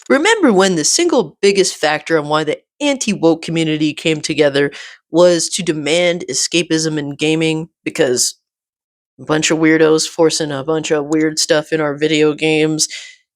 Remember when the single biggest factor on why the anti woke community came together was to demand escapism in gaming because a bunch of weirdos forcing a bunch of weird stuff in our video games?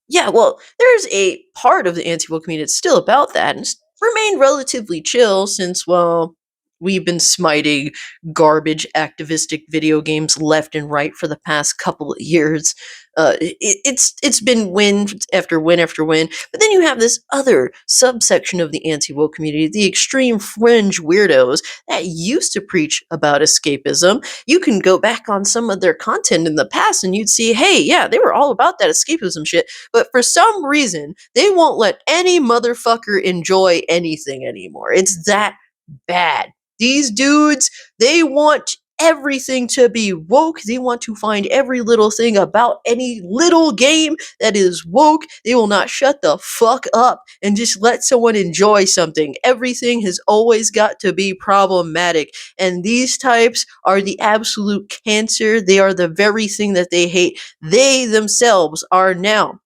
Yeah, well, there's a part of the anti woke community that's still about that and it's remained relatively chill since, well, we've been smiting garbage activistic video games left and right for the past couple of years. It's been win after win after win, but then you have this other subsection of the anti woke community, the extreme fringe weirdos that used to preach about escapism. You can go back on some of their content in the past and you'd see, hey, yeah, they were all about that escapism shit, but for some reason, they won't let any motherfucker enjoy anything anymore. It's that bad. These dudes, they want everything to be woke. They want to find every little thing about any little game that is woke. They will not shut the fuck up and just let someone enjoy something. Everything has always got to be problematic. And these types are the absolute cancer. They are the very thing that they hate. They themselves are now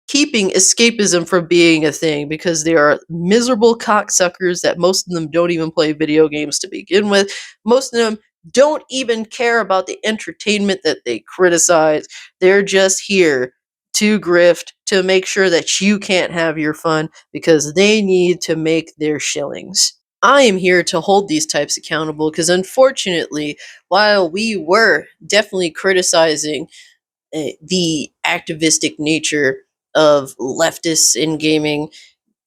keeping escapism from being a thing because they are miserable cocksuckers that most of them don't even play video games to begin with. Most of them don't even care about the entertainment that they criticize. They're just here to grift, to make sure that you can't have your fun because they need to make their shillings. I am here to hold these types accountable because unfortunately, while we were definitely criticizing the activistic nature of leftists in gaming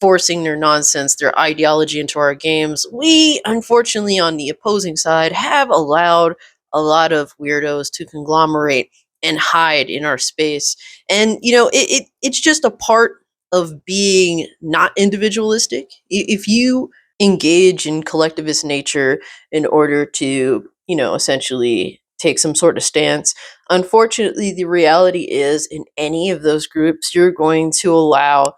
forcing their nonsense, their ideology into our games, we unfortunately on the opposing side have allowed a lot of weirdos to conglomerate and hide in our space. And it's just a part of being not individualistic. If you engage in collectivist nature in order to, essentially take some sort of stance, unfortunately, the reality is in any of those groups, you're going to allow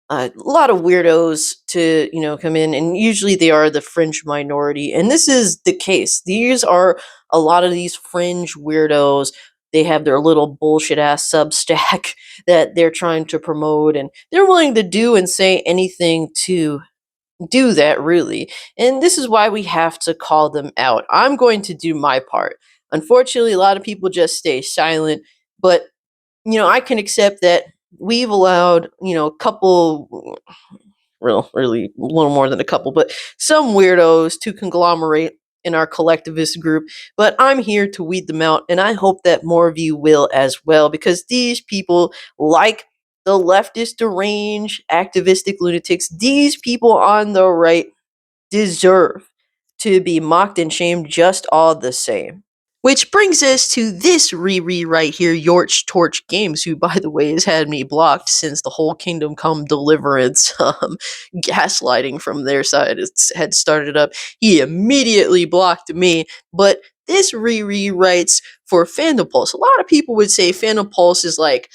a lot of weirdos to, come in, and usually they are the fringe minority. And this is the case. These are a lot of these fringe weirdos. They have their little bullshit ass Substack that they're trying to promote, and they're willing to do and say anything to do that, really. And this is why we have to call them out. I'm going to do my part. Unfortunately, a lot of people just stay silent, but I can accept that we've allowed, a couple, well, really a little more than a couple, but some weirdos to conglomerate in our collectivist group. But I'm here to weed them out, and I hope that more of you will as well, because these people, like the leftist deranged activistic lunatics, these people on the right deserve to be mocked and shamed just all the same. Which brings us to this Riri right here, Yorch Torch Games, who, by the way, has had me blocked since the whole Kingdom Come Deliverance gaslighting from their side had started up. He immediately blocked me, but this Riri writes for Fandom Pulse. A lot of people would say Fandom Pulse is like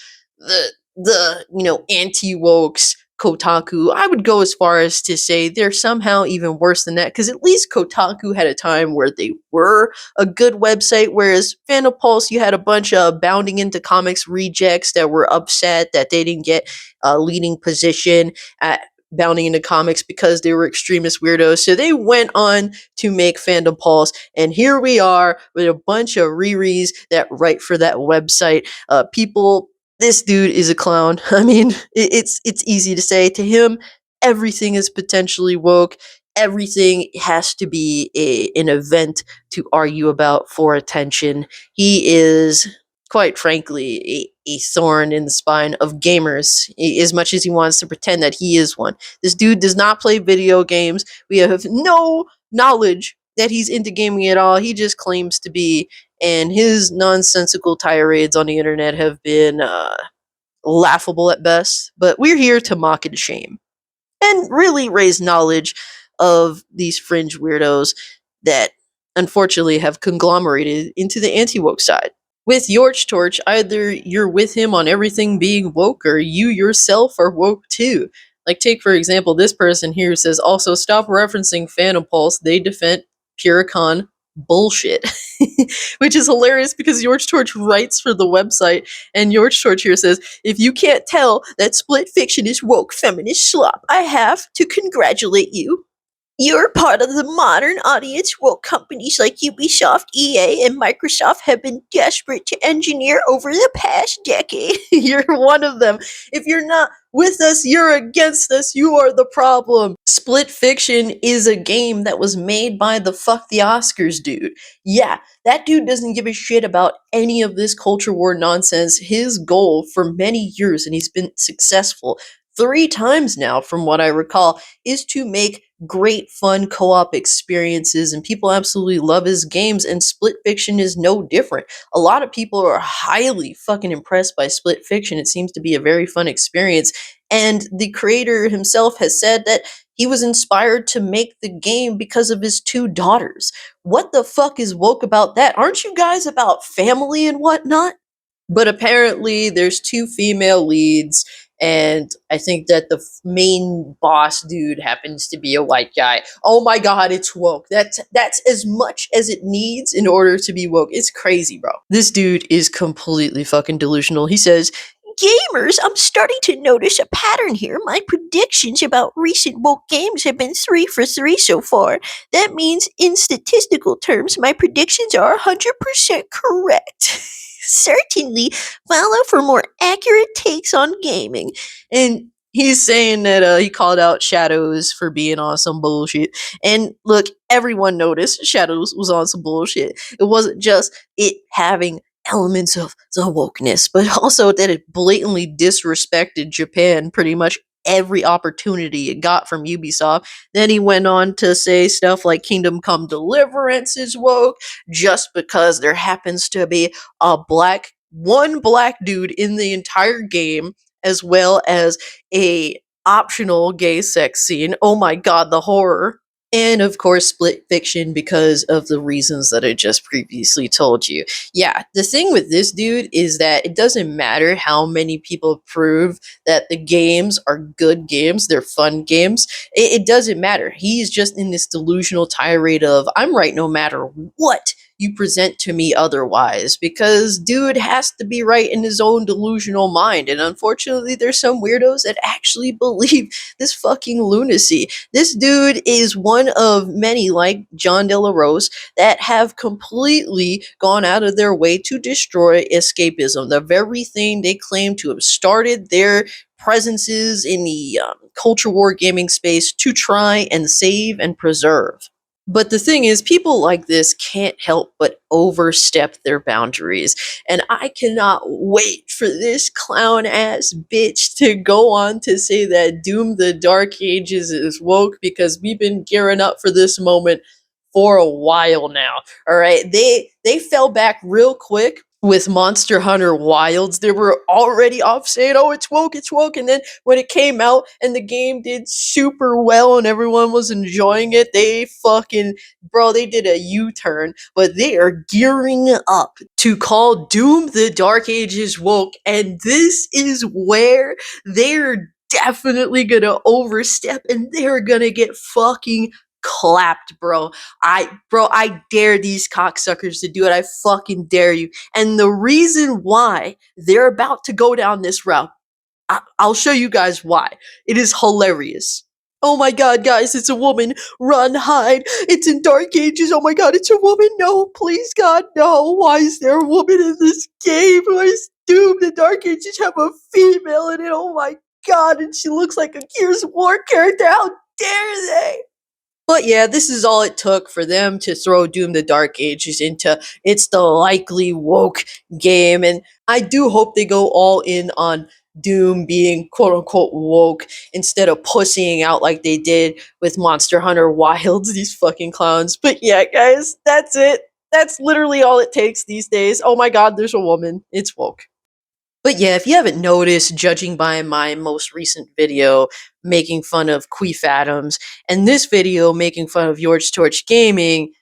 the anti-wokes Kotaku. I would go as far as to say they're somehow even worse than that, because at least Kotaku had a time where they were a good website, whereas Fandom Pulse, you had a bunch of bounding into comics rejects that were upset that they didn't get a leading position at bounding into comics because they were extremist weirdos. So they went on to make Fandom Pulse, and here we are with a bunch of Riris that write for that website. People, this dude is a clown. I mean, it's easy to say to him, everything is potentially woke. Everything has to be an event to argue about for attention. He is, quite frankly, a thorn in the spine of gamers, as much as he wants to pretend that he is one. This dude does not play video games. We have no knowledge that he's into gaming at all. He just claims to be, and his nonsensical tirades on the internet have been laughable at best. But we're here to mock and shame and really raise knowledge of these fringe weirdos that unfortunately have conglomerated into the anti-woke side. With Yorch Torch, either you're with him on everything being woke, or you yourself are woke too. Like, take for example, this person here says, also stop referencing Phantom Pulse. They defend Puricon bullshit. Which is hilarious because Yorch Torch writes for the website, and Yorch Torch here says, if you can't tell that split fiction is woke feminist slop, I have to congratulate you. You're part of the modern audience. Well, companies like Ubisoft, EA, and Microsoft have been desperate to engineer over the past decade. You're one of them. If you're not with us, you're against us. You are the problem. Split Fiction is a game that was made by the Fuck the Oscars dude. Yeah, that dude doesn't give a shit about any of this culture war nonsense. His goal for many years, and he's been successful 3 times now, from what I recall, is to make great fun co-op experiences, and people absolutely love his games, and Split Fiction is no different. A lot of people are highly fucking impressed by Split Fiction. It seems to be a very fun experience, and the creator himself has said that he was inspired to make the game because of his 2 daughters. What the fuck is woke about that? Aren't you guys about family and whatnot? But apparently, there's 2 female leads, and I think that the main boss dude happens to be a white guy. Oh my god, it's woke. That's as much as it needs in order to be woke. It's crazy, bro. This dude is completely fucking delusional. He says, gamers, I'm starting to notice a pattern here. My predictions about recent woke games have been 3 for 3 so far. That means, in statistical terms, my predictions are 100% correct. Certainly, follow for more accurate takes on gaming. And he's saying that he called out Shadows for being on some bullshit. And look, everyone noticed Shadows was on some bullshit. It wasn't just it having elements of the wokeness, but also that it blatantly disrespected Japan pretty much every opportunity it got from Ubisoft. Then he went on to say stuff like Kingdom Come Deliverance is woke just because there happens to be one black dude in the entire game, as well as a optional gay sex scene. Oh my god, the horror. And of course, Split Fiction because of the reasons that I just previously told you. Yeah, the thing with this dude is that it doesn't matter how many people prove that the games are good games, they're fun games. It doesn't matter. He's just in this delusional tirade of, I'm right no matter what you present to me otherwise, because dude has to be right in his own delusional mind, and unfortunately there's some weirdos that actually believe this fucking lunacy. This dude is one of many, like John De La Rose, that have completely gone out of their way to destroy escapism, the very thing they claim to have started their presences in the culture war gaming space to try and save and preserve. But the thing is, people like this can't help but overstep their boundaries. And I cannot wait for this clown ass bitch to go on to say that Doom the Dark Ages is woke, because we've been gearing up for this moment for a while now. All right. They fell back real quick with Monster Hunter Wilds. They were already off saying, oh, it's woke, it's woke. And then when it came out and the game did super well and everyone was enjoying it, they fucking, bro, they did a U-turn. But they are gearing up to call Doom the Dark Ages woke. And this is where they're definitely gonna overstep and they're gonna get fucking clapped, bro. I dare these cocksuckers to do it. I fucking dare you. And the reason why they're about to go down this route, I'll show you guys why. It is hilarious. Oh my god, guys, it's a woman. Run, hide. It's in Dark Ages. Oh my god, it's a woman. No, please, God, no. Why is there a woman in this game? Why is Doom the Dark Ages have a female in it? Oh my god, and she looks like a Gears of War character. How dare they? But yeah, this is all it took for them to throw Doom the Dark Ages into it's the likely woke game. And I do hope they go all in on Doom being quote unquote woke instead of pussying out like they did with Monster Hunter Wilds, these fucking clowns. But yeah, guys, that's it. That's literally all it takes these days. Oh my god, there's a woman. It's woke. But yeah, if you haven't noticed, judging by my most recent video making fun of Queef Adams, and this video making fun of Yorch Torch Gaming,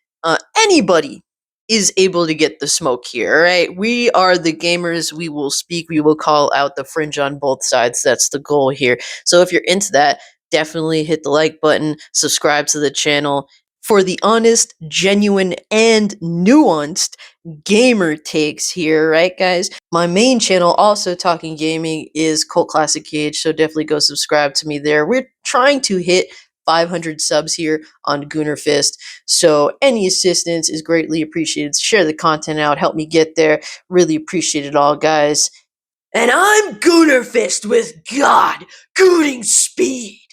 anybody is able to get the smoke here, alright? We are the gamers, we will speak, we will call out the fringe on both sides, that's the goal here. So if you're into that, definitely hit the like button, subscribe to the channel, for the honest, genuine, and nuanced gamer takes here, right, guys? My main channel, also talking gaming, is Cult Classic Cage, so definitely go subscribe to me there. We're trying to hit 500 subs here on goonerfist, so any assistance is greatly appreciated. Share the content out, help me get there. Really appreciate it all, guys. And I'm goonerfist with God, gooning speed.